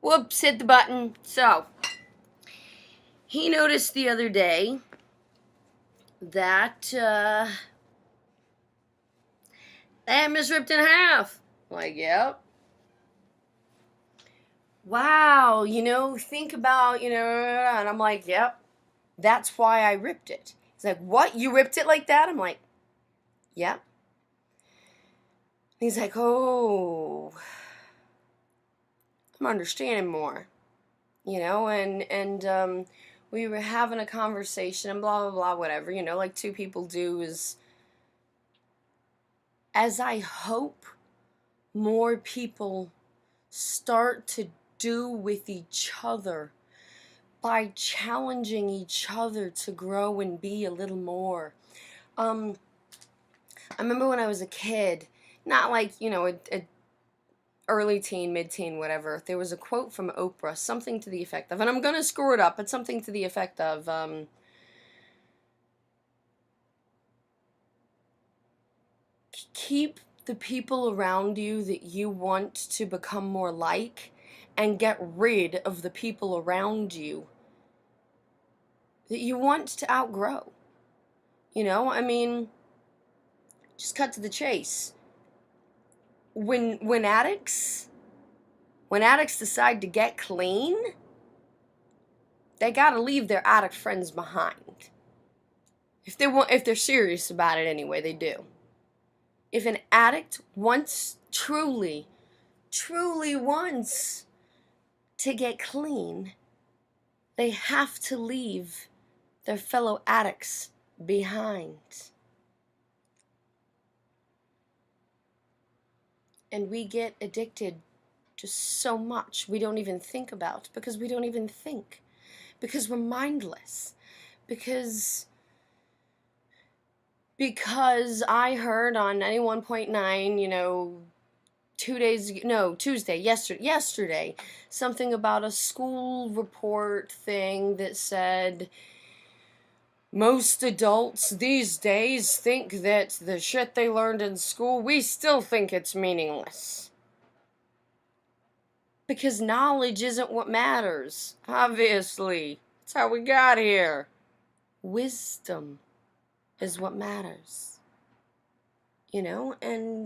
Whoops, hit the button. So, he noticed the other day that the ham is ripped in half. Like, yep. Wow, think about, and I'm like, yep, that's why I ripped it. He's like, what? You ripped it like that? I'm like, yep. He's like, oh, I'm understanding more, and we were having a conversation and blah, blah, blah, whatever, like two people do is, as I hope more people start to do with each other by challenging each other to grow and be a little more. I remember when I was a kid, not like, a early teen, mid-teen, whatever, there was a quote from Oprah, something to the effect of, and I'm going to screw it up, but something to the effect of, keep the people around you that you want to become more like, and get rid of the people around you that you want to outgrow. Just cut to the chase. When addicts decide to get clean, they gotta leave their addict friends behind. If they're serious about it anyway, they do. If an addict truly wants to get clean, they have to leave their fellow addicts behind. And we get addicted to so much we don't even think about, because we don't even think, because we're mindless, because I heard on 91.9, yesterday, something about a school report thing that said most adults these days think that the shit they learned in school, we still think it's meaningless. Because knowledge isn't what matters, obviously. That's how we got here. Wisdom is what matters. And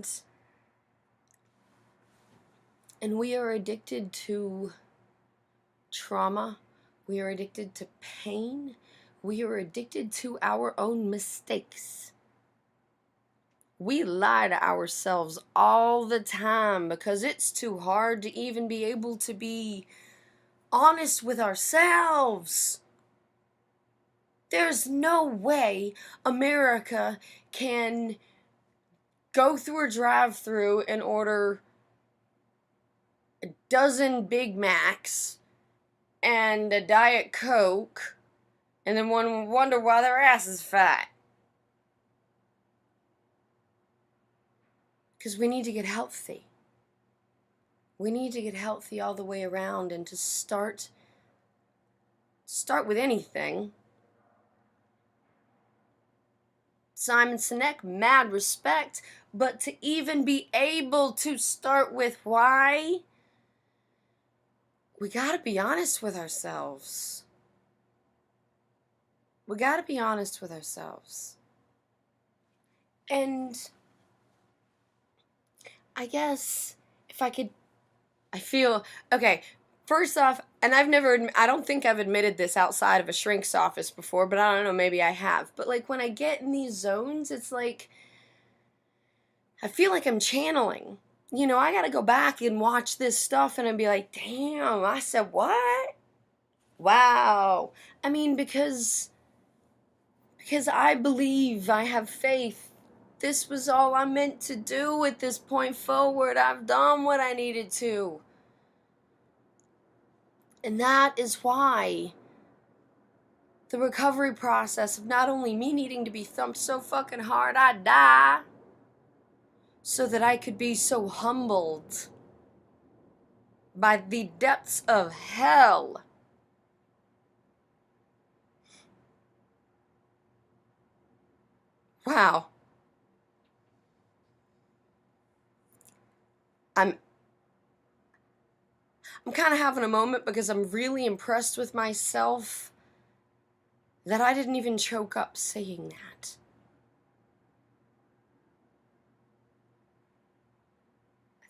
we are addicted to trauma. We are addicted to pain. We are addicted to our own mistakes. We lie to ourselves all the time because it's too hard to even be able to be honest with ourselves. There's no way America can go through a drive-thru and order a dozen Big Macs and a Diet Coke and then wonder why their ass is fat. Because we need to get healthy. We need to get healthy all the way around, and to start with anything. Simon Sinek, mad respect, but to even be able to start with why, we gotta be honest with ourselves. We gotta be honest with ourselves. And I guess if I could, okay, first off, and I don't think I've admitted this outside of a shrink's office before, but I don't know, maybe I have. But like when I get in these zones, it's like, I feel like I'm channeling. I gotta go back and watch this stuff and I'd be like, damn, I said what? Wow. Because I believe, I have faith. This was all I'm meant to do at this point forward. I've done what I needed to. And that is why the recovery process of not only me needing to be thumped so fucking hard I'd die, so that I could be so humbled by the depths of hell. Wow. I'm I'm kind of having a moment because I'm really impressed with myself that I didn't even choke up saying that.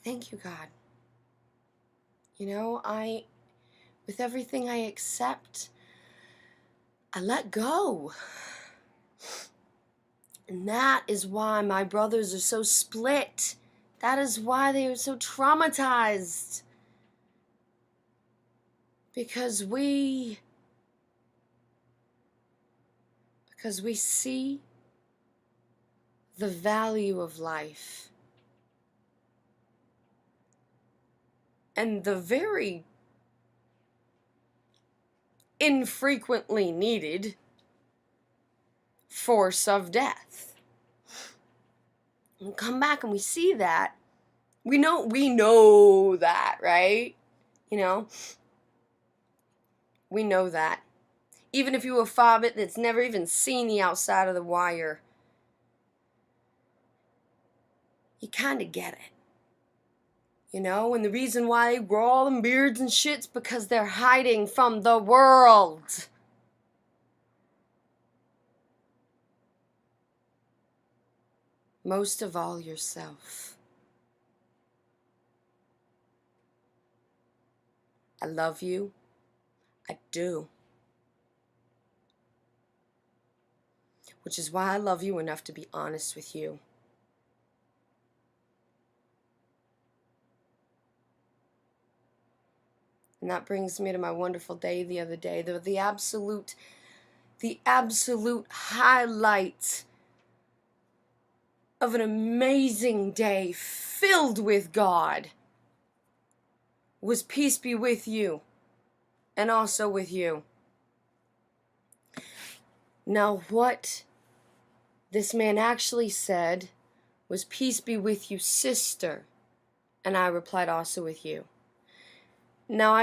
Thank you, God. You know, with everything I accept, I let go. And that is why my brothers are so split. That is why they are so traumatized. Because we see the value of life and the very infrequently needed force of death. And we come back and we see that. We know that, right? You know? We know that. Even if you're a fobbit that's never even seen the outside of the wire, you kind of get it. You know, and the reason why they grow all them beards and shit's because they're hiding from the world. Most of all, yourself. I love you. I do. Which is why I love you enough to be honest with you. And that brings me to my wonderful day the other day. The absolute highlight of an amazing day filled with God was peace be with you and also with you. Now what this man actually said was peace be with you, sister. And I replied also with you. Now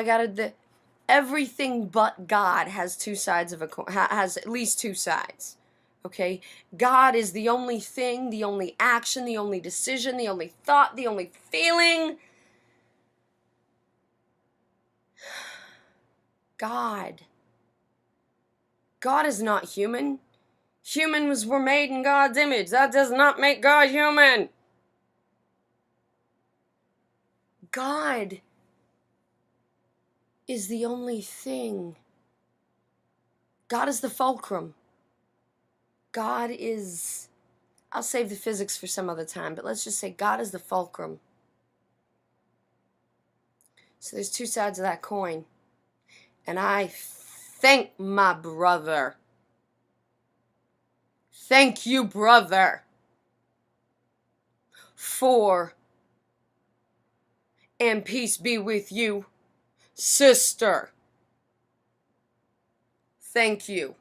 everything but God has two sides of a coin, has at least two sides. Okay? God is the only thing, the only action, the only decision, the only thought, the only feeling. God is not human. Humans were made in God's image. That does not make God human. God is the only thing. God is the fulcrum. God is, I'll save the physics for some other time, but let's just say God is the fulcrum. So there's two sides of that coin. And I thank my brother. Thank you, brother, for, and peace be with you, sister. Thank you.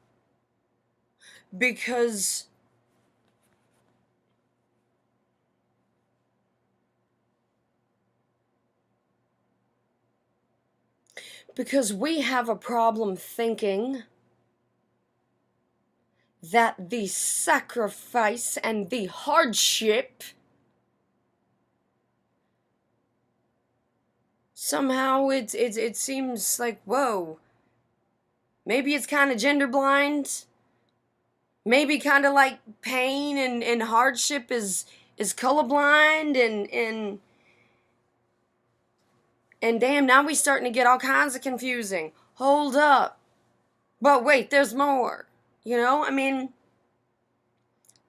Because we have a problem thinking that the sacrifice and the hardship somehow it seems like, whoa, maybe it's kind of gender blind. Maybe kind of like pain and hardship is colorblind and damn, now we starting to get all kinds of confusing. Hold up. But wait, there's more. You know, I mean,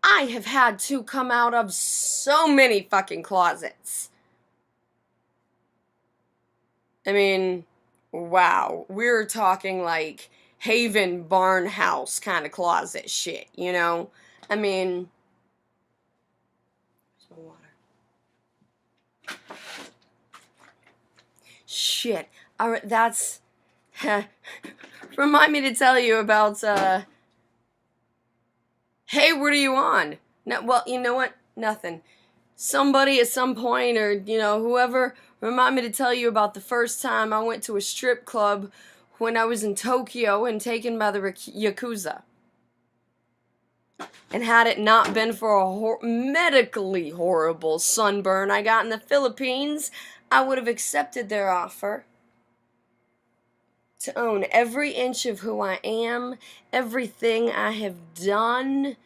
I have had to come out of so many fucking closets. I mean, wow. We're talking like Haven barn house kind of closet shit, you know? I mean, there's no water. Shit. Alright, that's remind me to tell you about hey, what are you on? No, well, you know what? Nothing. Somebody at some point, or you know, whoever, remind me to tell you about the first time I went to a strip club when I was in Tokyo and taken by the Yakuza. And had it not been for a medically horrible sunburn I got in the Philippines, I would have accepted their offer. to own every inch of who I am, everything I have done,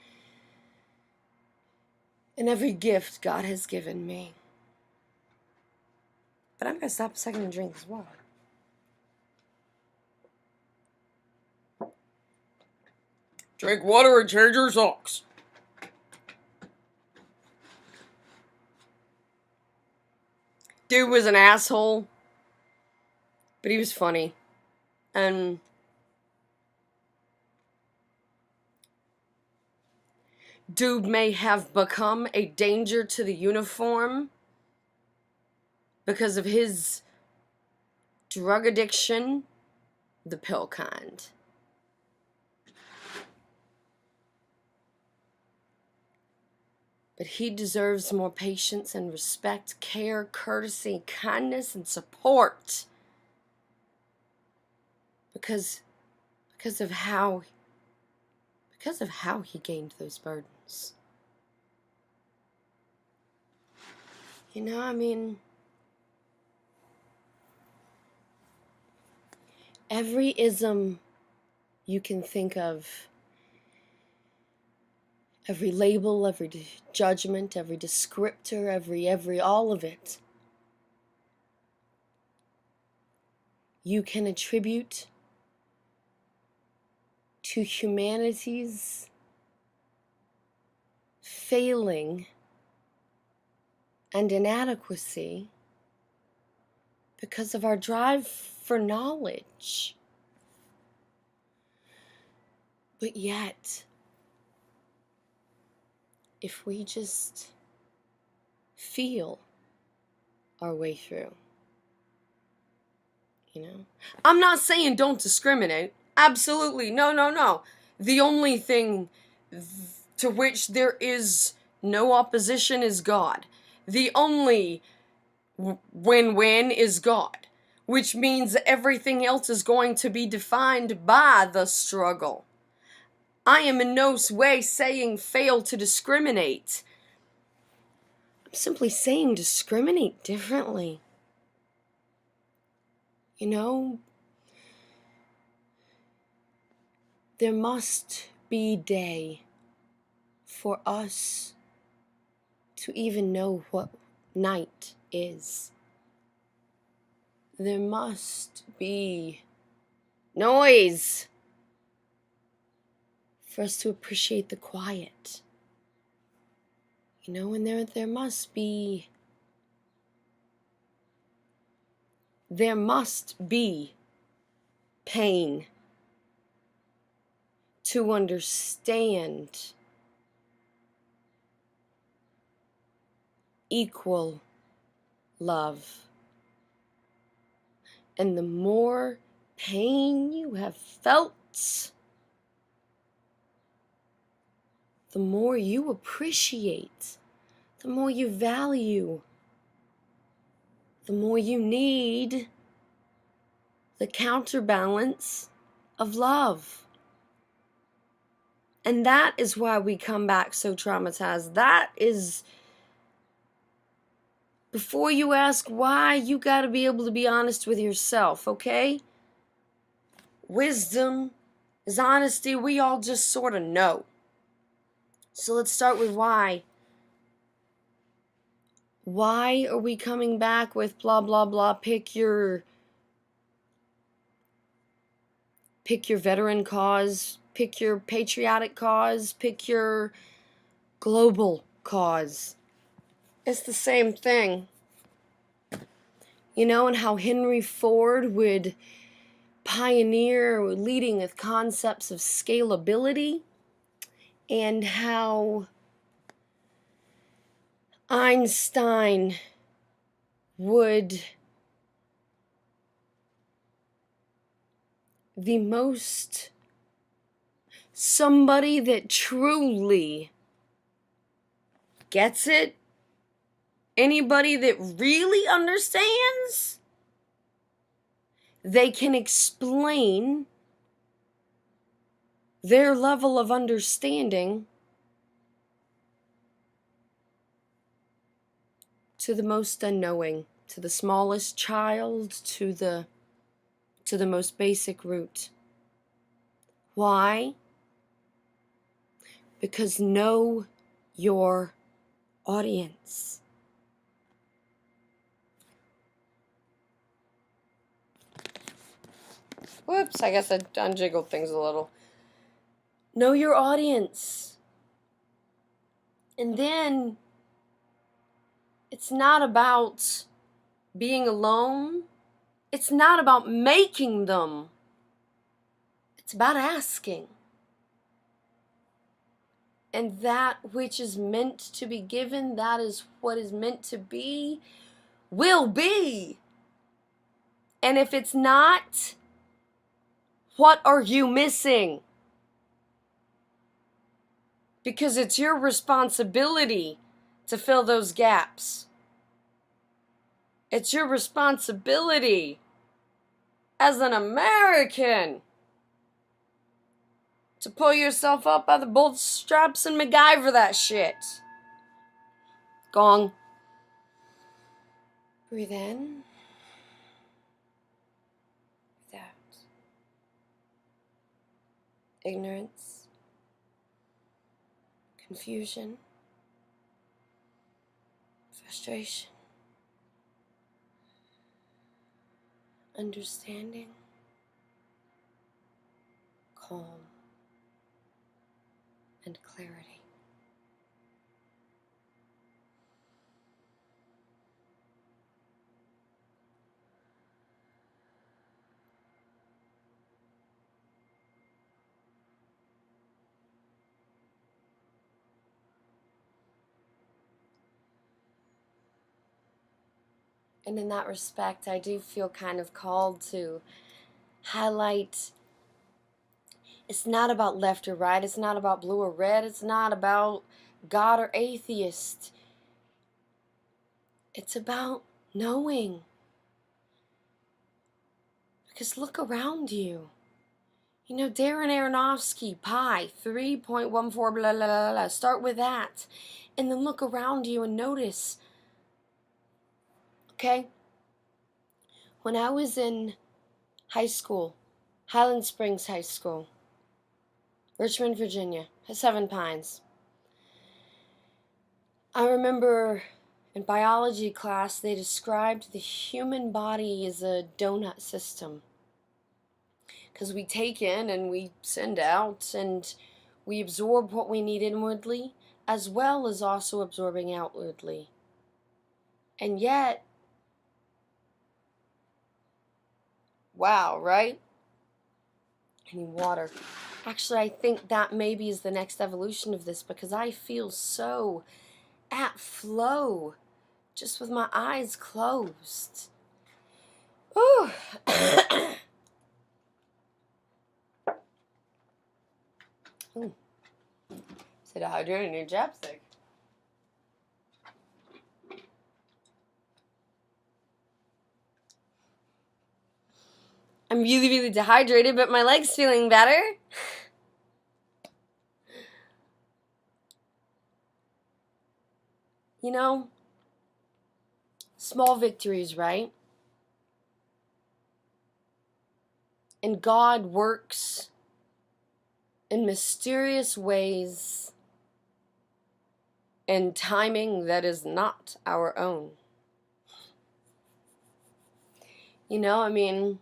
and every gift God has given me. But I'm going to stop a second and drink as well. Drink water and change your socks. Dude was an asshole, but he was funny. And dude may have become a danger to the uniform because of his drug addiction, the pill kind. But he deserves more patience and respect, care, courtesy, kindness, and support because of how he gained those burdens. You know, I mean, every ism you can think of, every label, every judgment, every descriptor, every all of it, you can attribute to humanity's failing and inadequacy because of our drive for knowledge. But yet, if we just feel our way through, you know? I'm not saying don't discriminate. Absolutely. No. The only thing to which there is no opposition is God. The only win-win is God, which means everything else is going to be defined by the struggle. I am in no way saying fail to discriminate. I'm simply saying discriminate differently. You know, there must be day for us to even know what night is. There must be noise for us to appreciate the quiet. You know, and there must be pain to understand equal love. And the more pain you have felt, the more you appreciate, the more you value, the more you need the counterbalance of love. And that is why we come back so traumatized. That is, before you ask why, you got to be able to be honest with yourself, okay? Wisdom is honesty. We all just sort of know. So let's start with why. Why are we coming back with blah, blah, blah? Pick your veteran cause, pick your patriotic cause, pick your global cause. It's the same thing. You know, and how Henry Ford would pioneer leading with concepts of scalability, and how Einstein would somebody that truly gets it, anybody that really understands, they can explain their level of understanding to the most unknowing, to the smallest child, to the to the most basic root. Why? Because know your audience. Whoops, I guess I unjiggled things a little. Know your audience. And then it's not about being alone. It's not about making them. It's about asking. And that which is meant to be given, that is what is meant to be, will be. And if it's not, what are you missing? Because it's your responsibility to fill those gaps. It's your responsibility as an American to pull yourself up by the bootstraps and MacGyver that shit. Gong. Breathe in. Breathe out. Ignorance. Confusion. Frustration. Understanding. Calm. And clarity. And in that respect, I do feel kind of called to highlight, it's not about left or right, it's not about blue or red, it's not about God or atheist. It's about knowing. Because look around you. You know, Darren Arronfsky, pi, 3.14, blah, blah, blah, blah. Start with that. And then look around you and notice. Okay? When I was in high school, Highland Springs High School, Richmond, Virginia, Seven Pines, I remember in biology class they described the human body as a donut system. Because we take in and we send out and we absorb what we need inwardly as well as also absorbing outwardly. And yet, wow, right? I need water. Actually, I think that maybe is the next evolution of this because I feel so at flow just with my eyes closed. Ooh. Ooh. Said hydrating your chapstick. I'm really, really dehydrated, but my leg's feeling better. You know, small victories, right? And God works in mysterious ways and timing that is not our own. You know, I mean,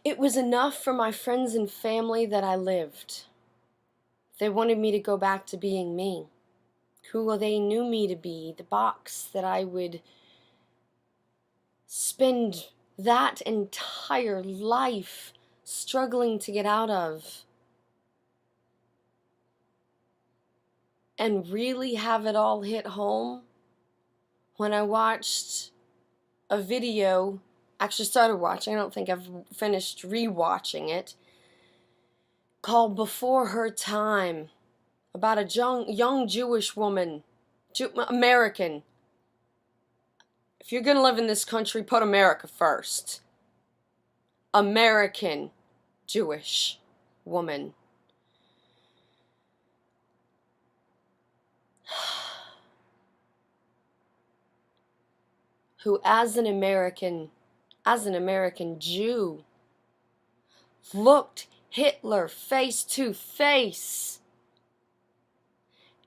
it was enough for my friends and family that I lived. They wanted me to go back to being me, who they knew me to be, the box that I would spend that entire life struggling to get out of. And really have it all hit home when I watched a video, actually started watching, I don't think I've finished rewatching it, called Before Her Time, about a young Jewish woman, American. If you're going to live in this country, put America first. American Jewish woman. who as an American Jew, looked Hitler face to face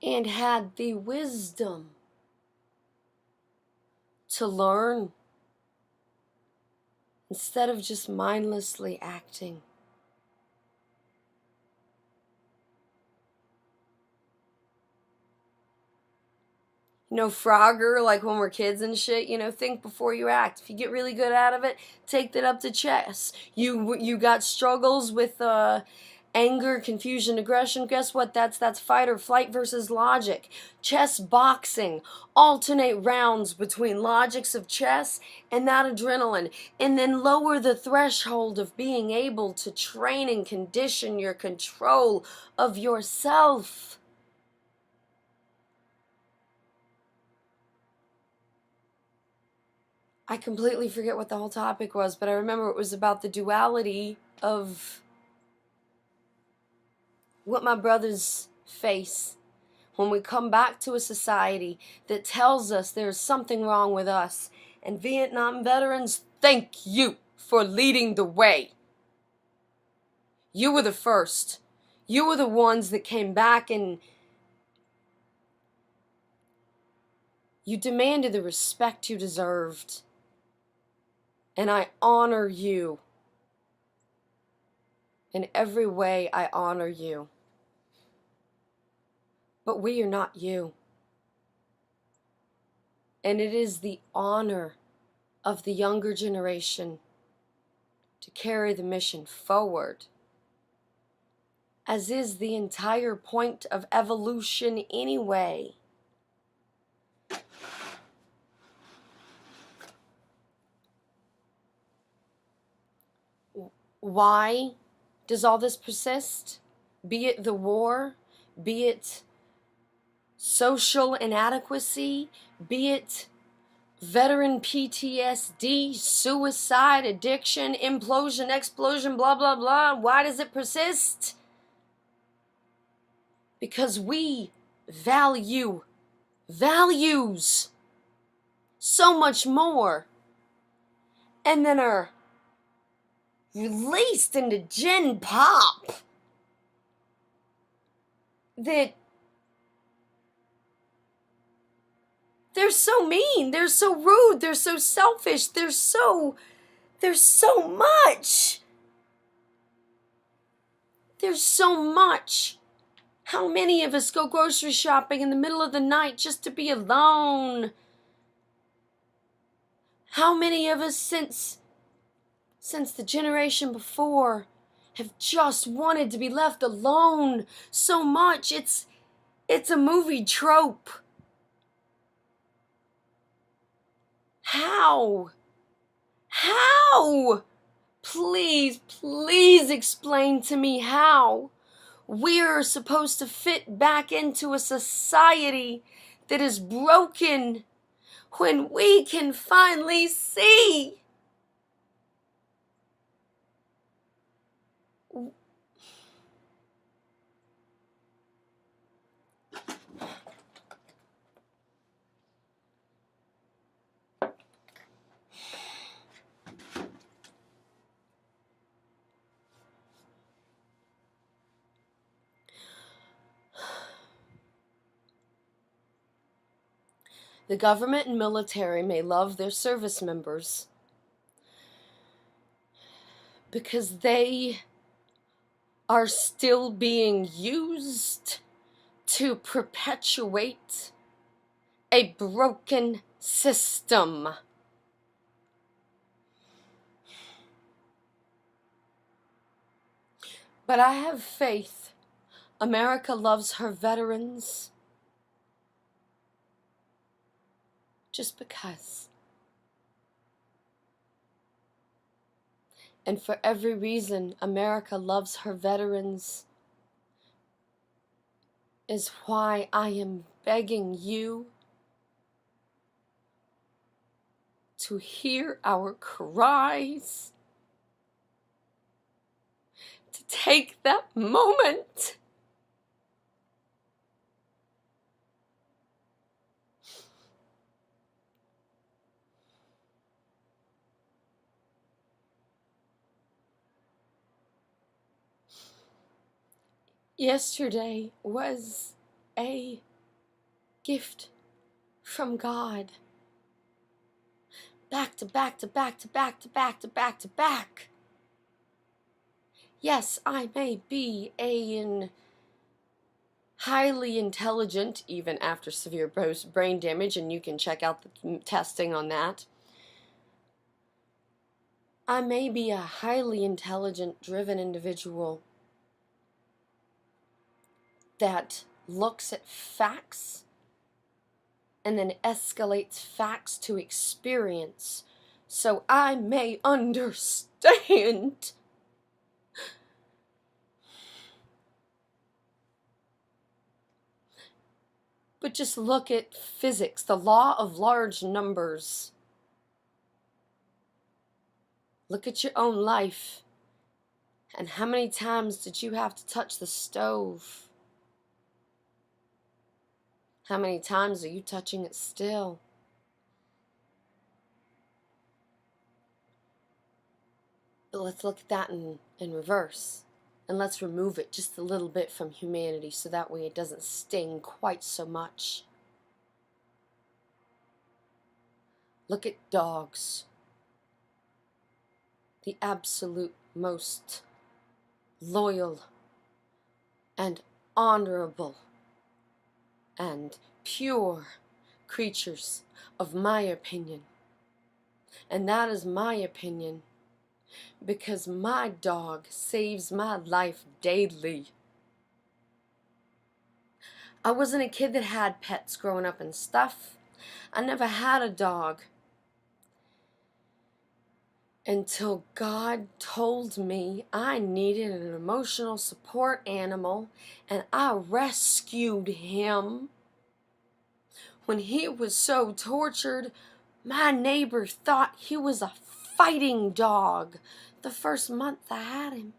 and had the wisdom to learn instead of just mindlessly acting. You know, Frogger, like when we're kids and shit, you know, think before you act. If you get really good out of it, take that up to chess. You got struggles with anger, confusion, aggression. Guess what? That's fight or flight versus logic. Chess boxing. Alternate rounds between logics of chess and that adrenaline. And then lower the threshold of being able to train and condition your control of yourself. I completely forget what the whole topic was, but I remember it was about the duality of what my brothers face when we come back to a society that tells us there's something wrong with us. And Vietnam veterans, thank you for leading the way. You were the first. You were the ones that came back and you demanded the respect you deserved. And I honor you. In every way, I honor you. But we are not you. And it is the honor of the younger generation to carry the mission forward, as is the entire point of evolution anyway. Why does all this persist? Be it the war, be it social inadequacy, be it veteran PTSD, suicide, addiction, implosion, explosion, blah, blah, blah. Why does it persist? Because we value values so much more, and then are released into Gen Pop that they're so mean, they're so rude, they're so selfish, there's so much. There's so much. How many of us go grocery shopping in the middle of the night just to be alone? How many of us since the generation before have just wanted to be left alone so much? It's a movie trope. How? Please explain to me how we're supposed to fit back into a society that is broken when we can finally see the government and military may love their service members because they are still being used to perpetuate a broken system. But I have faith. America loves her veterans just because. And for every reason America loves her veterans is why I am begging you to hear our cries, to take that moment Yesterday was a gift from God. Back to back to back to back to back to back to back. Yes, I may be a highly intelligent, even after severe brain damage, and you can check out the testing on that. I may be a highly intelligent, driven individual that looks at facts and then escalates facts to experience, so I may understand. But just look at physics, the law of large numbers. Look at your own life. And how many times did you have to touch the stove? How many times are you touching it still? But let's look at that in reverse. And let's remove it just a little bit from humanity so that way it doesn't sting quite so much. Look at dogs. The absolute most loyal and honorable and pure creatures of my opinion. And that is my opinion because my dog saves my life daily. I wasn't a kid that had pets growing up and stuff. I never had a dog until God told me I needed an emotional support animal, and I rescued him. When he was so tortured, my neighbor thought he was a fighting dog the first month I had him.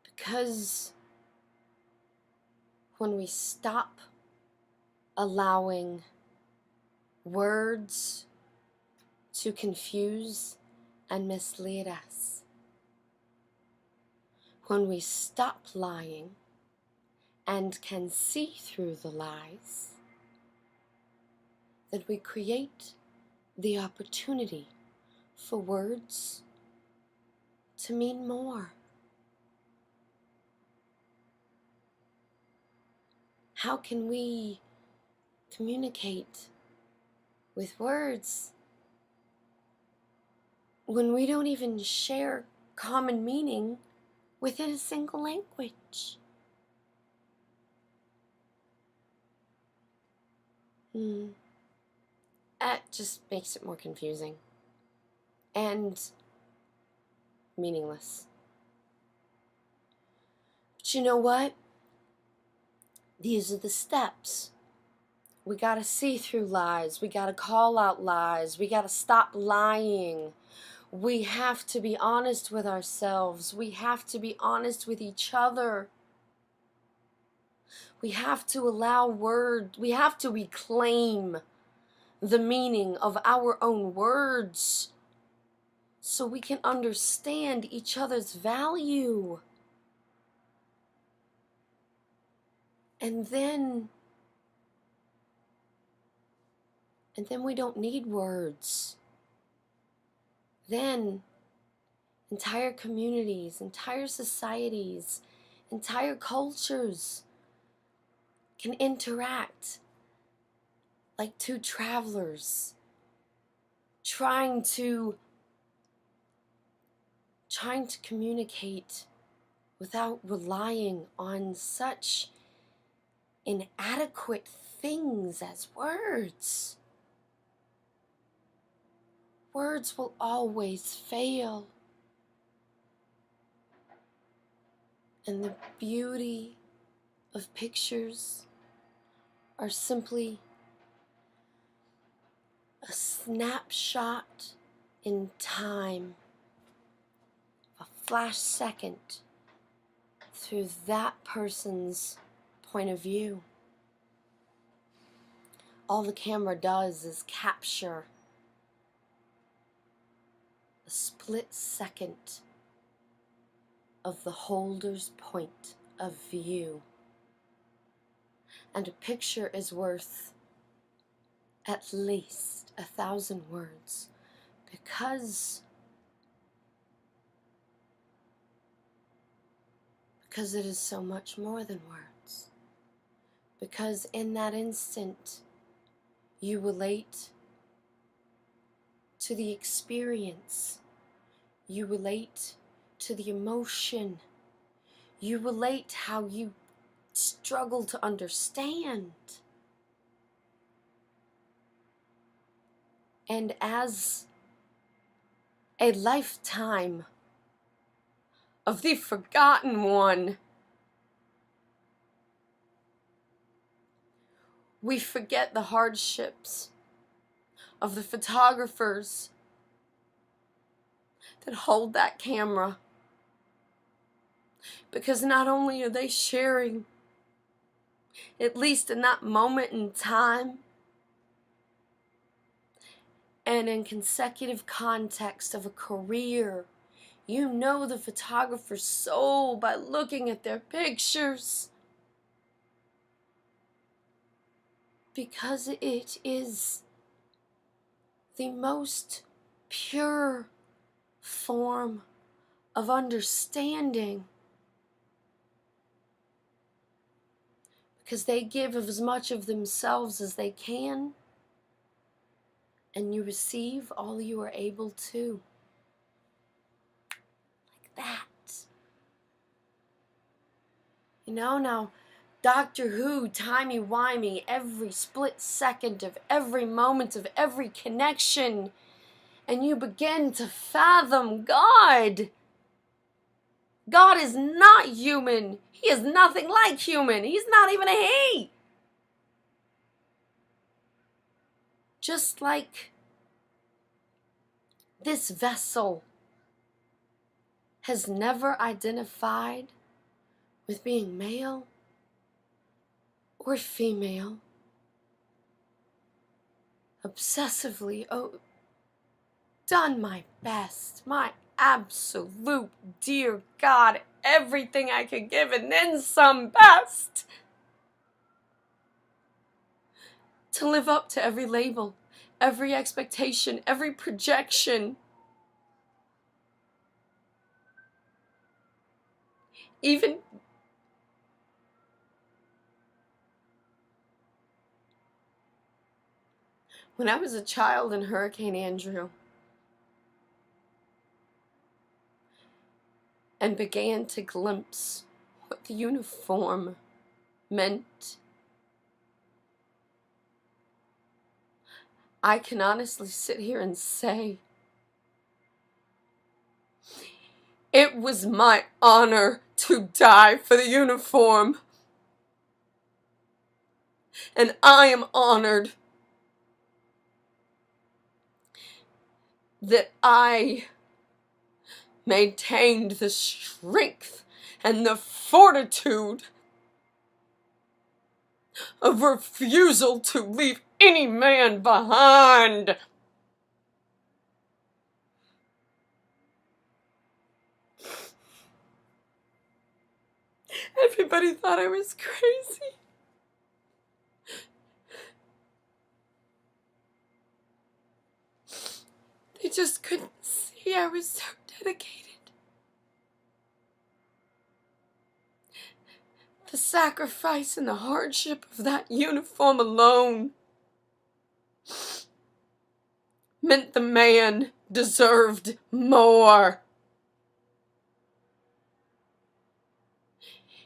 Because when we stop allowing words to confuse and mislead us, when we stop lying and can see through the lies, that we create the opportunity for words to mean more. How can we communicate with words when we don't even share common meaning within a single language? That just makes it more confusing and meaningless. But you know what? These are the steps. We gotta see through lies. We gotta call out lies. We gotta stop lying. We have to be honest with ourselves. We have to be honest with each other. We have to we have to reclaim the meaning of our own words so we can understand each other's value. And then we don't need words. Then entire communities, entire societies, entire cultures can interact like two travelers trying to communicate without relying on such inadequate things as words. Words will always fail. And the beauty of pictures are simply a snapshot in time, a flash second through that person's point of view. All the camera does is capture a split second of the holder's point of view. And a picture is worth at least 1,000 words, because it is so much more than words. Because in that instant, you relate to the experience, you relate to the emotion, you relate how you struggle to understand. And as a lifetime of the forgotten one, we forget the hardships of the photographers that hold that camera. Because not only are they sharing, at least in that moment in time, and in consecutive context of a career, you know the photographer's soul by looking at their pictures. Because it is the most pure form of understanding. Because they give as much of themselves as they can, and you receive all you are able to. Like that. You know, now, Doctor Who, timey-wimey, every split second of every moment of every connection, and you begin to fathom God. God is not human. He is nothing like human. He's not even a he. Just like this vessel has never identified with being male or female, obsessively, done my best, my absolute, dear God, everything I could give and then some best, to live up to every label, every expectation, every projection. Even when I was a child in Hurricane Andrew and began to glimpse what the uniform meant, I can honestly sit here and say, it was my honor to die for the uniform. And I am honored that I maintained the strength and the fortitude of refusal to leave any man behind. Everybody thought I was crazy. They just couldn't see I was so dedicated. The sacrifice and the hardship of that uniform alone meant the man deserved more.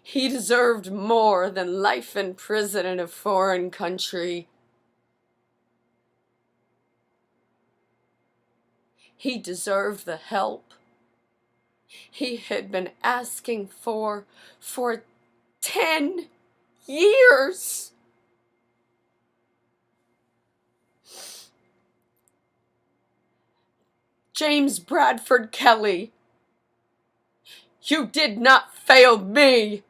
He deserved more than life in prison in a foreign country. He deserved the help he had been asking for 10 years. James Bradford Kelly, you did not fail me.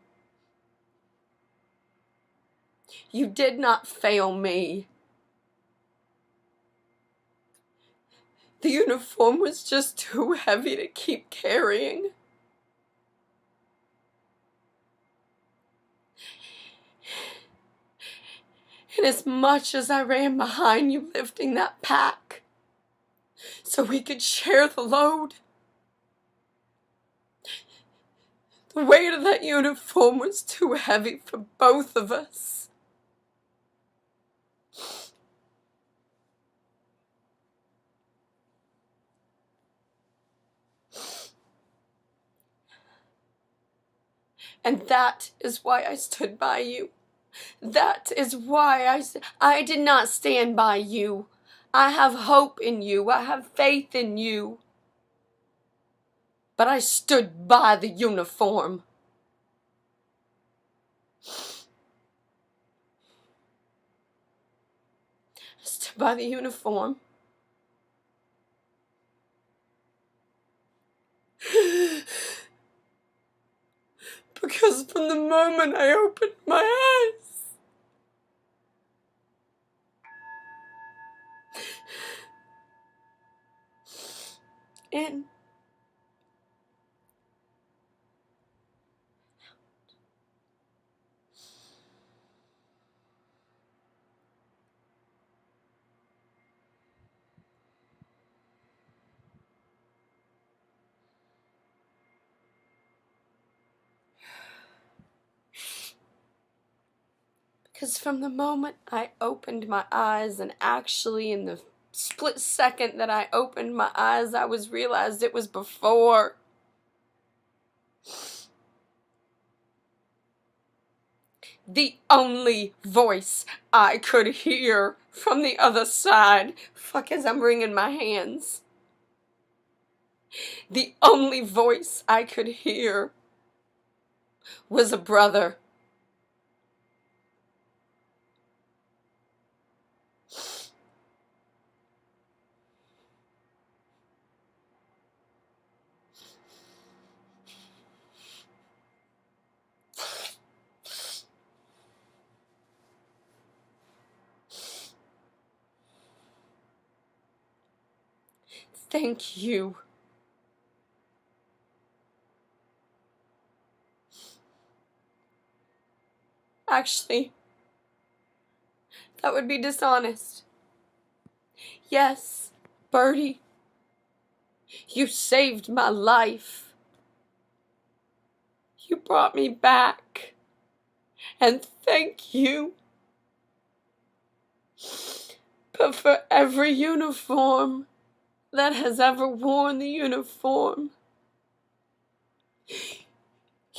You did not fail me. The uniform was just too heavy to keep carrying. And as much as I ran behind you lifting that pack so we could share the load, the weight of that uniform was too heavy for both of us. And that is why I stood by you. That is why I did not stand by you. I have hope in you. I have faith in you. But I stood by the uniform. I stood by the uniform. Because from the moment I opened my eyes, in, because from the moment I opened my eyes, and actually in the split second that I opened my eyes, I realized it was before. The only voice I could hear from the other side, fuck as I'm wringing my hands, the only voice I could hear was a brother. Thank you. Actually, that would be dishonest. Yes, Birdie, you saved my life. You brought me back. And thank you. But for every uniform that has ever worn the uniform,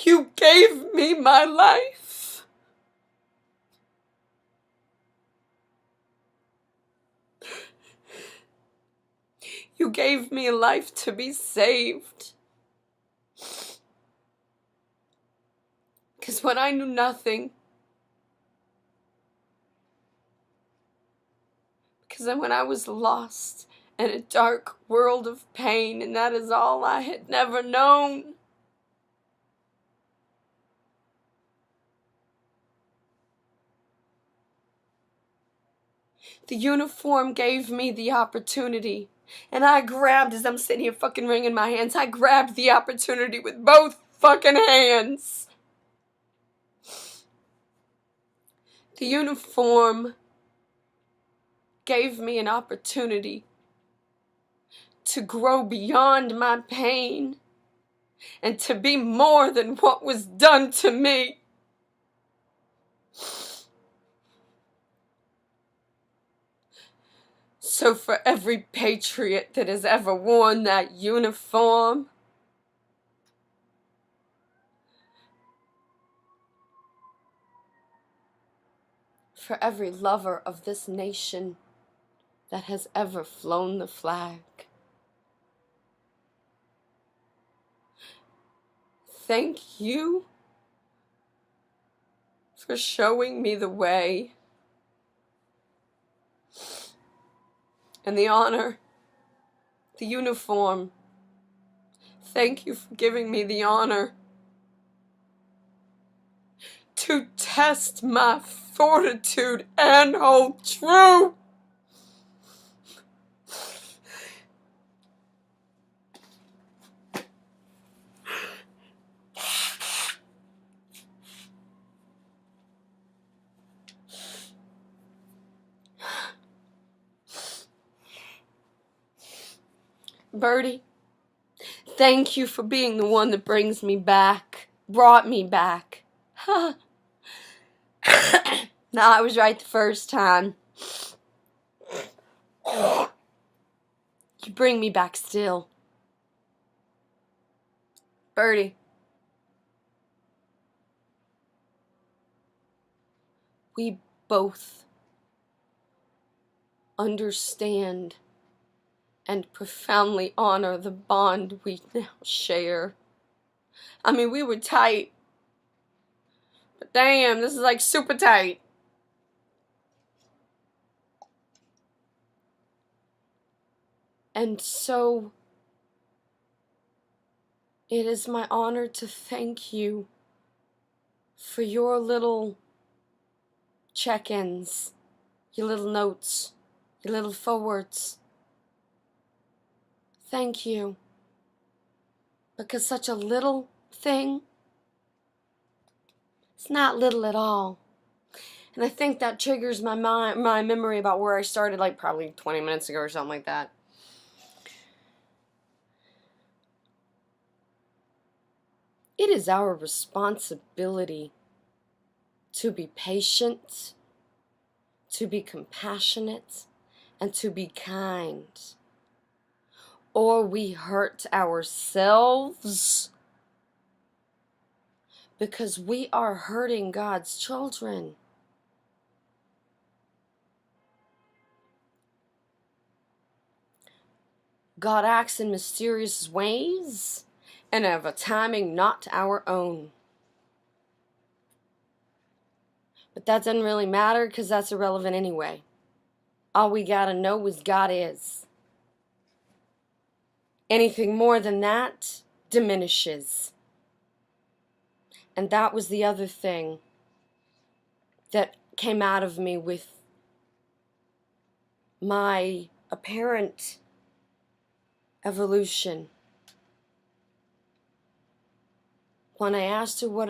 you gave me my life. You gave me a life to be saved. Because when I knew nothing, because when I was lost in a dark world of pain, and that is all I had never known, the uniform gave me the opportunity. And I grabbed, as I'm sitting here fucking wringing my hands, I grabbed the opportunity with both fucking hands. The uniform gave me an opportunity to grow beyond my pain and to be more than what was done to me. So for every patriot that has ever worn that uniform, for every lover of this nation that has ever flown the flag, thank you for showing me the way and the honor, the uniform. Thank you for giving me the honor to test my fortitude and hold true. Birdie, thank you for being the one that brought me back. No, I was right the first time. You bring me back still. Birdie, we both understand and profoundly honor the bond we now share. I mean, we were tight, but damn, this is like super tight. And so, it is my honor to thank you for your little check-ins, your little notes, your little forwards. Thank you. Because such a little thing, it's not little at all. And I think that triggers my memory about where I started, like probably 20 minutes ago or something like that. It is our responsibility to be patient, to be compassionate, and to be kind. Or we hurt ourselves because we are hurting God's children. God acts in mysterious ways and of a timing not our own. But that doesn't really matter because that's irrelevant anyway. All we gotta know is God is. Anything more than that diminishes. And that was the other thing that came out of me with my apparent evolution. When I asked her what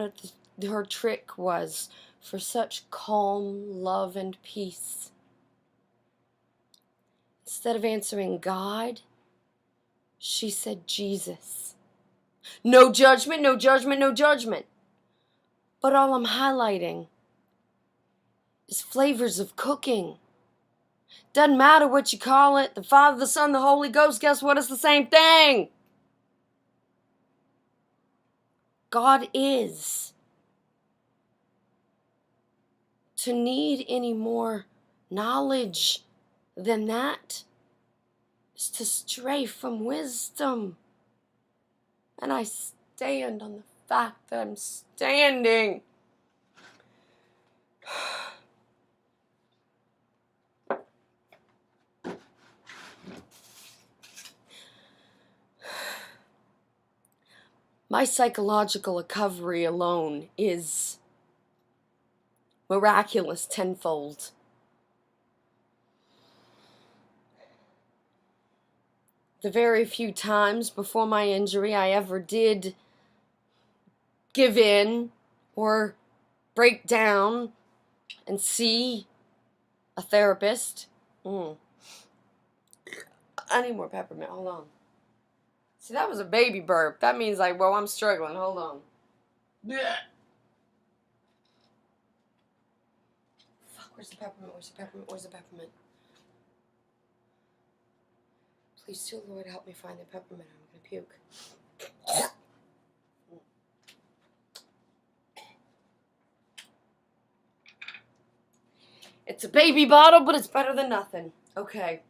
her trick was for such calm love and peace, instead of answering God, she said Jesus. No judgment, no judgment, no judgment. But all I'm highlighting is flavors of cooking. Doesn't matter what you call it, the Father, the Son, the Holy Ghost, guess what? It's the same thing. God is. To need any more knowledge than that is to stray from wisdom. And I stand on the fact that I'm standing. My psychological recovery alone is miraculous tenfold. The very few times before my injury I ever did give in or break down and see a therapist. I need more peppermint. Hold on. See, that was a baby burp. That means like, well, I'm struggling. Hold on. Yeah. Fuck, where's the peppermint? Where's the peppermint? Where's the peppermint? Please, too, Lord, help me find the peppermint. I'm gonna puke. It's a baby bottle, but it's better than nothing. Okay.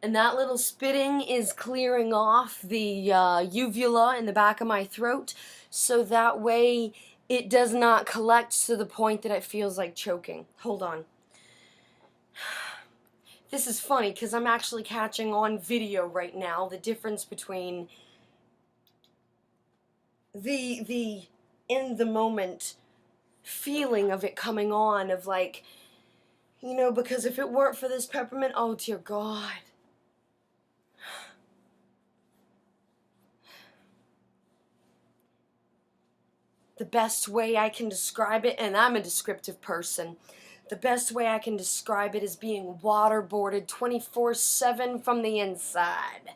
And that little spitting is clearing off the uvula in the back of my throat, so that way it does not collect to the point that it feels like choking. Hold on. This is funny because I'm actually catching on video right now the difference between the in the moment feeling of it coming on, of like, you know, because if it weren't for this peppermint, oh dear God. The best way I can describe it, and I'm a descriptive person, the best way I can describe it is being waterboarded 24/7 from the inside.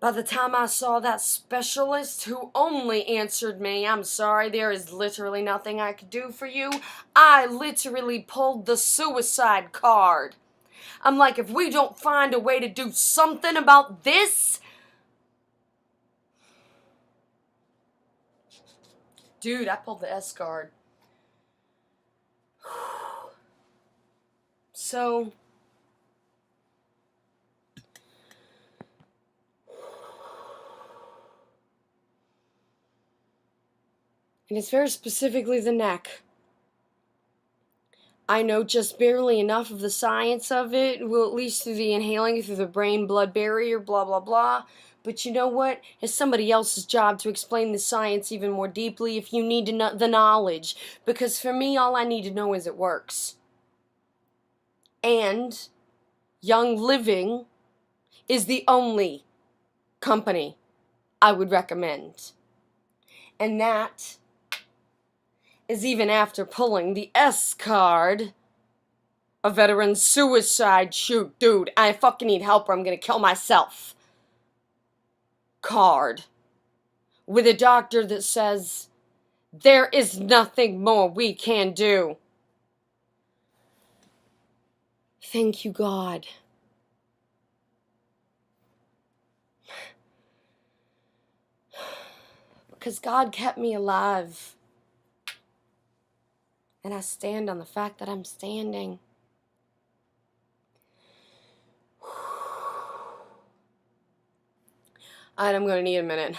By the time I saw that specialist who only answered me, "I'm sorry, there is literally nothing I could do for you," I literally pulled the suicide card. I'm like, if we don't find a way to do something about this, dude, I pulled the S card. So, and it's very specifically the neck. I know just barely enough of the science of it, well, at least through the inhaling through the brain-blood barrier, blah, blah, blah. But you know what? It's somebody else's job to explain the science even more deeply if you need to know the knowledge. Because for me, all I need to know is it works. And Young Living is the only company I would recommend. And that is even after pulling the S card. A veteran suicide, shoot, dude, I fucking need help or I'm gonna kill myself card. With a doctor that says, there is nothing more we can do. Thank you, God. Because God kept me alive. And I stand on the fact that I'm standing. Alright, I'm going to need a minute.